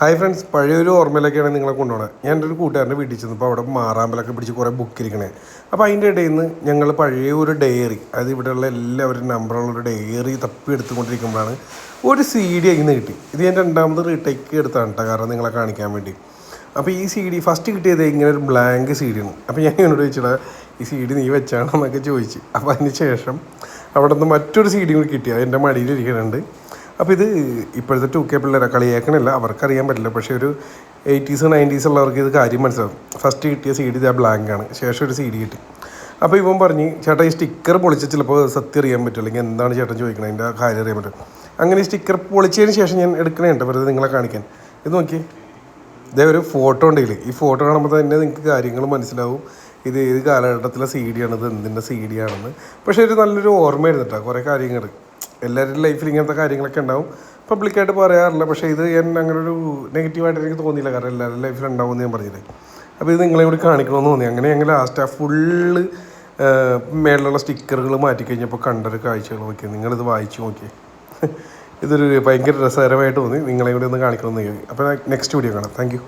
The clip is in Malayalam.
ഹായ് ഫ്രണ്ട്സ്, പഴയൊരു ഓർമ്മയിലൊക്കെയാണ് നിങ്ങളെ കൊണ്ടുപോകണത്. ഞാൻ എൻ്റെ ഒരു കൂട്ടുകാരൻ്റെ വീട്ടിൽ ചെന്നപ്പോൾ അവിടെ മാറാമ്പലൊക്കെ പിടിച്ച് കുറേ ബുക്ക് ഇരിക്കണേ. അപ്പോൾ അതിൻ്റെ ഇടയിൽ നിന്ന് ഞങ്ങൾ പഴയ ഒരു ഡയറി, അതായത് ഇവിടെയുള്ള എല്ലാവരും നമ്പറുള്ളൊരു ഡയറി തപ്പി എടുത്തുകൊണ്ടിരിക്കുമ്പോഴാണ് ഒരു CD അതിന് കിട്ടി. ഇത് ഞാൻ രണ്ടാമത് റീടേക്ക് എടുത്താണ് കേട്ടോ, കാരണം നിങ്ങളെ കാണിക്കാൻ വേണ്ടി. അപ്പോൾ ഈ CD ഫസ്റ്റ് കിട്ടിയത് ഇങ്ങനെ ഒരു ബ്ലാങ്ക് CD ആണ്. അപ്പോൾ ഞാൻ എന്നോട് ചോദിച്ചാൽ ഈ CD നീ വെച്ചാണെന്നൊക്കെ ചോദിച്ചു. അപ്പോൾ അതിന് ശേഷം അവിടെ നിന്ന് മറ്റൊരു CD കൂടി കിട്ടി, അത് എൻ്റെ മടിയിലിരിക്കുന്നുണ്ട്. അപ്പോൾ ഇത് ഇപ്പോഴത്തെ 2K പിള്ളേരെ കളിയാക്കണില്ല, അവർക്കറിയാൻ പറ്റില്ല. പക്ഷേ ഒരു 80s 90s ഉള്ളവർക്ക് ഇത് കാര്യം മനസ്സിലാവും. ഫസ്റ്റ് കിട്ടിയ CD ഇത് ബ്ലാങ്കാണ്, ശേഷം ഒരു CD കിട്ടി. അപ്പോൾ ഇവൻ പറഞ്ഞ് ചേട്ടാ ഈ സ്റ്റിക്കർ പൊളിച്ച് ചിലപ്പോൾ സത്യം അറിയാൻ പറ്റും, അല്ലെങ്കിൽ എന്താണ് ചേട്ടൻ ചോദിക്കണത് അതിൻ്റെ കാര്യം അറിയാൻ പറ്റും. അങ്ങനെ ഈ സ്റ്റിക്കർ പൊളിച്ചതിന് ശേഷം ഞാൻ എടുക്കണേണ്ട വെറുതെ നിങ്ങളെ കാണിക്കാൻ. ഇത് നോക്കി, ഇതേ ഒരു ഫോട്ടോ ഉണ്ടെങ്കിൽ ഈ ഫോട്ടോ കാണുമ്പോൾ തന്നെ നിങ്ങൾക്ക് കാര്യങ്ങൾ മനസ്സിലാവും ഇത് ഏത് കാലഘട്ടത്തിലെ CD ആണ്, ഇത് എന്തിൻ്റെ CD ആണെന്ന്. പക്ഷേ ഒരു നല്ലൊരു ഓർമ്മയായിരുന്നു കേട്ടോ. കുറേ കാര്യങ്ങൾ എല്ലാവരുടെ ലൈഫിൽ ഇങ്ങനത്തെ കാര്യങ്ങളൊക്കെ ഉണ്ടാവും, പബ്ലിക്കായിട്ട് പറയാറില്ല. പക്ഷേ ഇത് ഞാൻ അങ്ങനെ ഒരു നെഗറ്റീവായിട്ട് എനിക്ക് തോന്നിയില്ല, കാരണം എല്ലാവരുടെ ലൈഫിൽ ഉണ്ടാവുമെന്ന് ഞാൻ പറഞ്ഞില്ലേ. അപ്പോൾ ഇത് നിങ്ങളെ കൂടി കാണിക്കണമെന്ന് തോന്നി. അങ്ങനെ ഞങ്ങൾ ലാസ്റ്റ് ആ ഫുള്ള് മേളിലുള്ള സ്റ്റിക്കറുകൾ മാറ്റിക്കഴിഞ്ഞപ്പോൾ കണ്ടൊരു കാഴ്ചകൾ നോക്കി. നിങ്ങളിത് വായിച്ച് നോക്കി. ഇതൊരു ഭയങ്കര രസകരമായിട്ട് തോന്നി, നിങ്ങളെ കൂടി ഒന്ന് കാണിക്കണമെന്ന് തോന്നി. അപ്പോൾ നെക്സ്റ്റ് വീഡിയോ കാണാം. Thank you.